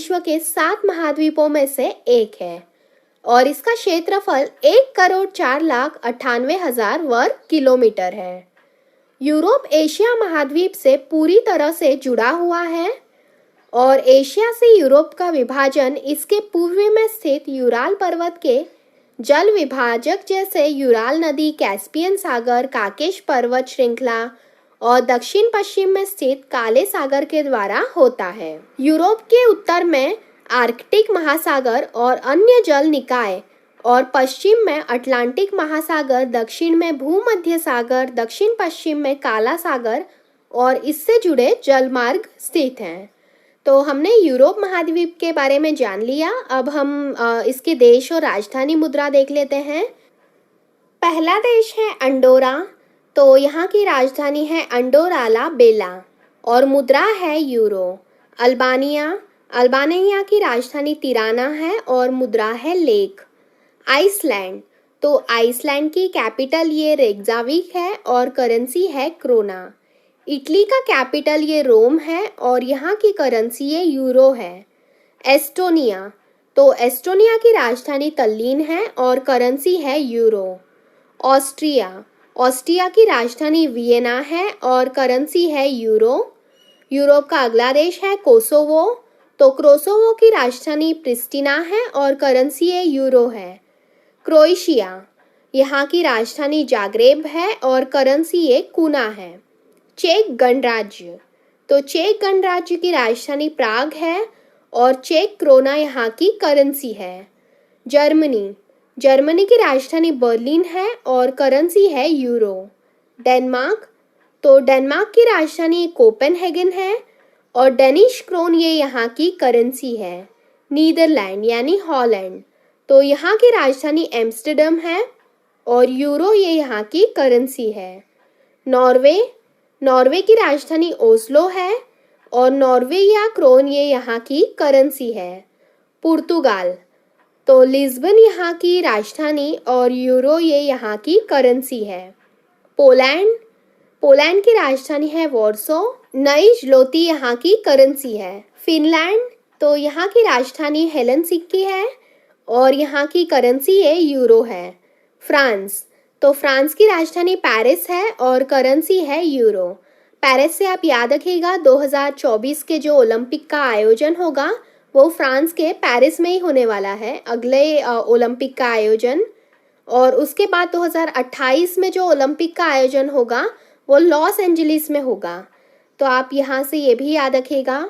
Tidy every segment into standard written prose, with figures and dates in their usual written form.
विश्व के 7 महाद्वीपों में से एक है और इसका क्षेत्रफल 1,04,98,000 वर्ग किलोमीटर है। यूरोप एशिया महाद्वीप से पूरी तरह से जुड़ा हुआ है और एशिया से यूरोप का विभाजन इसके पूर्व में स्थित यूराल पर्वत के जल विभाजक जैसे यूराल नदी, कैस्पियन सागर, काकेश पर्वत श्रृंखला और दक्षिण पश्चिम में स्थित काले सागर के द्वारा होता है। यूरोप के उत्तर में आर्कटिक महासागर और अन्य जल निकाय और पश्चिम में अटलांटिक महासागर, दक्षिण में भूमध्य सागर, दक्षिण पश्चिम में काला सागर और इससे जुड़े जलमार्ग स्थित हैं। तो हमने यूरोप महाद्वीप के बारे में जान लिया। अब हम इसके देश और राजधानी मुद्रा देख लेते हैं। पहला देश है अंडोरा। तो यहाँ की राजधानी है अंडोरा ला बेला और मुद्रा है यूरो। अल्बानिया की राजधानी तिराना है और मुद्रा है लेक। आइसलैंड। तो आइसलैंड की कैपिटल ये रेक्जाविक है और करेंसी है क्रोना। इटली का कैपिटल ये रोम है और यहाँ की करेंसी ये यूरो है। एस्टोनिया। तो एस्टोनिया की राजधानी तल्लीन है और करेंसी है यूरो। ऑस्ट्रिया की राजधानी वियना है और करेंसी है यूरो। यूरोप का अगला देश है कोसोवो। तो कोसोवो की राजधानी प्रिस्टिना है और करेंसी है यूरो है। क्रोएशिया। यहाँ की राजधानी जाग्रेब है और करेंसी ये कूना है। चेक गणराज्य। तो चेक गणराज्य की राजधानी प्राग है और चेक क्रोना यहाँ की करेंसी है। जर्मनी की राजधानी बर्लिन है और करेंसी है यूरो। डेनमार्क। तो डेनमार्क की राजधानी कोपेनहेगन है और डेनिश क्रोन ये यहाँ की करेंसी है। नीदरलैंड यानी हॉलैंड। तो यहाँ की राजधानी एम्स्टर्डम है और यूरो ये यहाँ की करेंसी है। नॉर्वे की राजधानी ओस्लो है और नॉर्वेया क्रोन ये यहाँ की करेंसी है। पुर्तगाल। तो लिस्बन यहाँ की राजधानी और यूरो ये यहाँ की करेंसी है। पोलैंड की राजधानी है वॉर्सो। नई ज़्लोती यहाँ की करेंसी है। फिनलैंड। तो यहाँ की राजधानी हेलसिंकी है और यहाँ की करेंसी ये यूरो है। फ्रांस। तो फ्रांस की राजधानी पेरिस है और करेंसी है यूरो। पेरिस से आप याद रखिएगा 2024 के जो ओलंपिक का आयोजन होगा वो फ्रांस के पेरिस में ही होने वाला है, अगले ओलंपिक का आयोजन। और उसके बाद 2028 में जो ओलंपिक का आयोजन होगा वो लॉस एंजलिस में होगा। तो आप यहाँ से ये भी याद रखिएगा।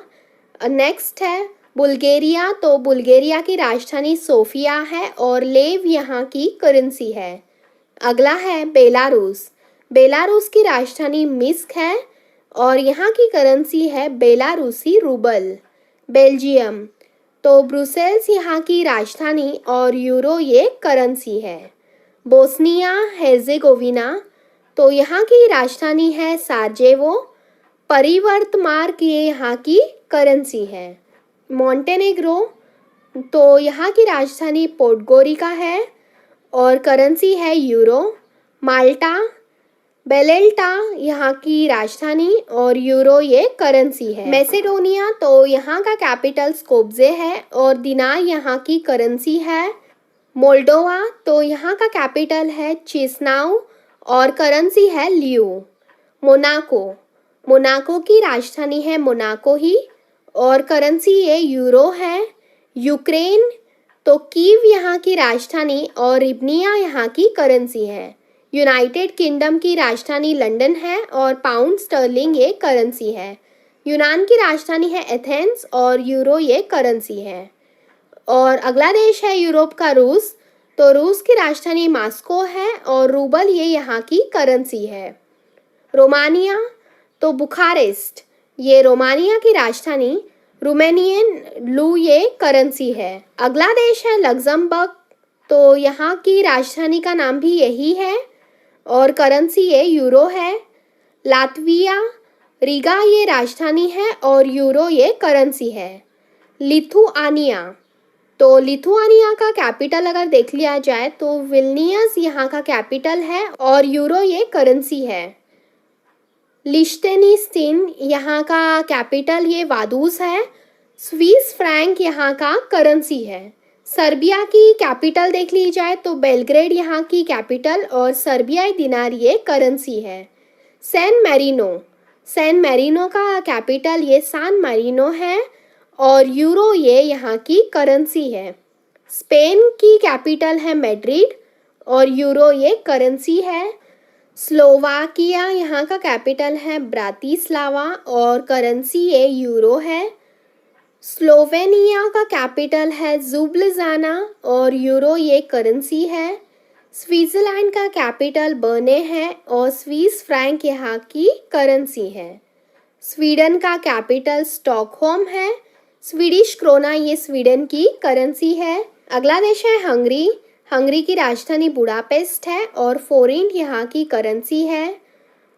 नेक्स्ट है बुल्गारिया। तो बुल्गारिया की राजधानी सोफिया है और लेव यहाँ की करेंसी है। अगला है बेलारूस की राजधानी मिन्स्क है और यहाँ की करेंसी है बेलारूसी रूबल। बेल्जियम। तो ब्रुसेल्स यहाँ की राजधानी और यूरो ये करेंसी है। बोस्निया हेर्जेगोविना। तो यहाँ की राजधानी है साराजेवो। परिवर्तमार्क ये यहाँ की करेंसी है। मॉन्टेनेग्रो। तो यहाँ की राजधानी पोडगोरिका है और करेंसी है यूरो। माल्टा। बेलेल्टा यहाँ की राजधानी और यूरो ये करेंसी है। मैसेडोनिया। तो यहाँ का कैपिटल स्कोप्जे है और दिनार यहाँ की करेंसी है। मोल्डोवा। तो यहाँ का कैपिटल है चिसनाउ और करेंसी है लियो। मोनाको की राजधानी है मोनाको ही और करेंसी ये यूरो है। यूक्रेन। तो कीव यहाँ की राजधानी और रिबनिया यहाँ की करेंसी है। यूनाइटेड किंगडम की राजधानी लंदन है और पाउंड स्टर्लिंग ये करेंसी है। यूनान की राजधानी है एथेंस और यूरो ये करेंसी है। और अगला देश है यूरोप का रूस। तो रूस की राजधानी मॉस्को है और रूबल ये यहाँ की करेंसी है। रोमानिया। तो बुखारेस्ट ये रोमानिया की राजधानी, रोमेनियन लू ये करेंसी है। अगला देश है लग्जमबर्ग। तो यहाँ की राजधानी का नाम भी यही है और करेंसी ये यूरो है। लातविया। रीगा ये राजधानी है और यूरो ये करेंसी है। लिथुआनिया। तो लिथुआनिया का कैपिटल अगर देख लिया जाए तो विल्नियस यहाँ का कैपिटल है और यूरो ये करेंसी है। लिश्टेनिस्टीन यहाँ का कैपिटल ये वादूस है। स्विस फ्रैंक यहाँ का करेंसी है। सर्बिया की कैपिटल देख ली जाए तो बेलग्रेड यहाँ की कैपिटल और सर्बियाई दिनार ये करेंसी है। सैन मैरिनो का कैपिटल ये सान मैरिनो है और यूरो ये यहाँ की करेंसी है। स्पेन की कैपिटल है मैड्रिड और यूरो ये करेंसी है। स्लोवाकिया यहाँ का कैपिटल है ब्रातिस्लावा और करेंसी ये यूरो है। स्लोवेनिया का कैपिटल है जुब्लिजाना और यूरो ये करेंसी है। स्विट्जरलैंड का कैपिटल बर्ने है और स्विस फ्रैंक यहाँ की करेंसी है। स्वीडन का कैपिटल स्टॉकहोम है। स्वीडिश क्रोना ये स्वीडन की करेंसी है। अगला देश है हंगरी। हंगरी की राजधानी बुडापेस्ट है और फोरिंट यहाँ की करेंसी है।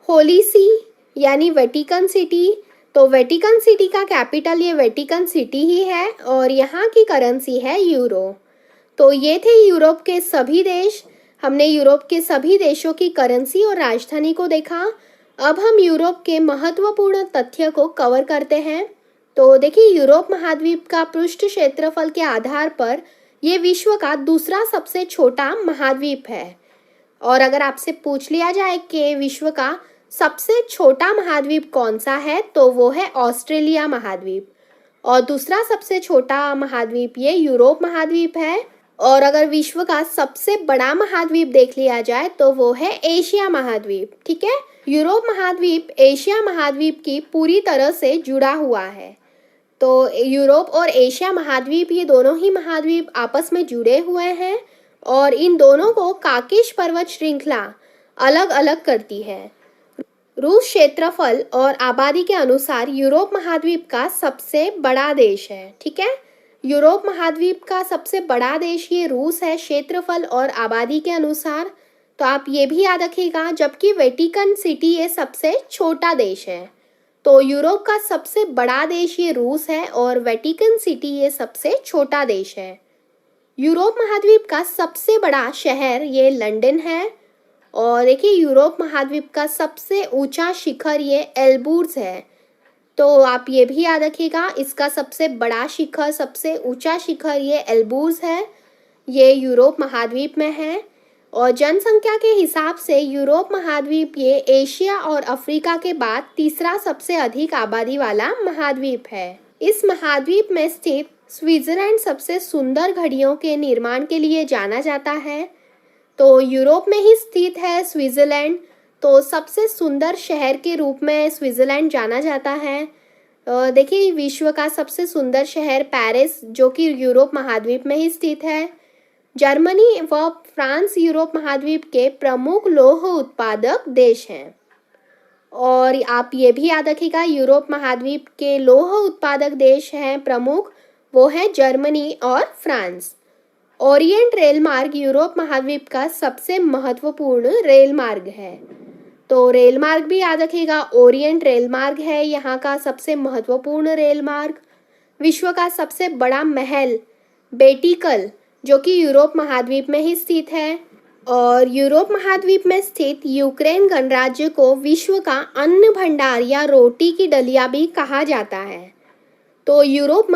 होली सी यानी वेटिकन सिटी, तो वेटिकन सिटी का कैपिटल ये वेटिकन सिटी ही है और यहाँ की करेंसी है यूरो। तो ये थे यूरोप के सभी देश। हमने यूरोप के सभी देशों की करेंसी और राजधानी को देखा। अब हम यूरोप के महत्वपूर्ण तथ्य को कवर करते हैं। तो देखिए, यूरोप महाद्वीप का पृष्ठ क्षेत्रफल के आधार पर ये विश्व का दूसरा सबसे छोटा महाद्वीप है। और अगर आपसे पूछ लिया जाए कि विश्व का सबसे छोटा महाद्वीप कौन सा है, तो वो है ऑस्ट्रेलिया महाद्वीप। और दूसरा सबसे छोटा महाद्वीप ये यूरोप महाद्वीप है। और अगर विश्व का सबसे बड़ा महाद्वीप देख लिया जाए तो वो है एशिया महाद्वीप। ठीक है, यूरोप महाद्वीप एशिया महाद्वीप की पूरी तरह से जुड़ा हुआ है। तो यूरोप और एशिया महाद्वीप ये दोनों ही महाद्वीप आपस में जुड़े हुए हैं और इन दोनों को काकेश पर्वत श्रृंखला अलग अलग करती है। रूस क्षेत्रफल और आबादी के अनुसार यूरोप महाद्वीप का सबसे बड़ा देश है। ठीक है, यूरोप महाद्वीप का सबसे बड़ा देश ये रूस है क्षेत्रफल और आबादी के अनुसार। तो आप ये भी याद रखिएगा, जबकि वेटिकन सिटी ये सबसे छोटा देश है। तो यूरोप का सबसे बड़ा देश ये रूस है और वेटिकन सिटी ये सबसे छोटा देश है। यूरोप महाद्वीप का सबसे बड़ा शहर ये लंदन है। और देखिए, यूरोप महाद्वीप का सबसे ऊंचा शिखर ये एल्ब्रूज है। तो आप ये भी याद रखिएगा, इसका सबसे बड़ा शिखर, सबसे ऊंचा शिखर ये एल्ब्रूज है। ये यूरोप महाद्वीप में है। और जनसंख्या के हिसाब से यूरोप महाद्वीप ये एशिया और अफ्रीका के बाद तीसरा सबसे अधिक आबादी वाला महाद्वीप है। इस महाद्वीप में स्थित स्विट्जरलैंड सबसे सुंदर घड़ियों के निर्माण के लिए जाना जाता है। तो यूरोप में ही स्थित है स्विट्जरलैंड, तो सबसे सुंदर शहर के रूप में स्विट्जरलैंड जाना जाता है। देखिए, विश्व का सबसे सुंदर शहर पेरिस, जो कि यूरोप महाद्वीप में ही स्थित है। जर्मनी व फ्रांस यूरोप महाद्वीप के प्रमुख लौह उत्पादक देश हैं। और आप ये भी याद रखिएगा, यूरोप महाद्वीप के लौह उत्पादक देश हैं प्रमुख, वो है जर्मनी और फ्रांस। ओरिएंट रेल मार्ग यूरोप महाद्वीप का सबसे महत्वपूर्ण रेल मार्ग है। तो रेल मार्ग भी याद रखिएगा, ओरिएंट रेल मार्ग है यहाँ का सबसे महत्वपूर्ण रेल मार्ग। विश्व का सबसे बड़ा महल बेटिकल, जो कि यूरोप महाद्वीप में ही स्थित है। और यूरोप महाद्वीप में स्थित यूक्रेन गणराज्य को विश्व का अन्न भंडार या रोटी की डलिया भी कहा जाता है। तो यूरोप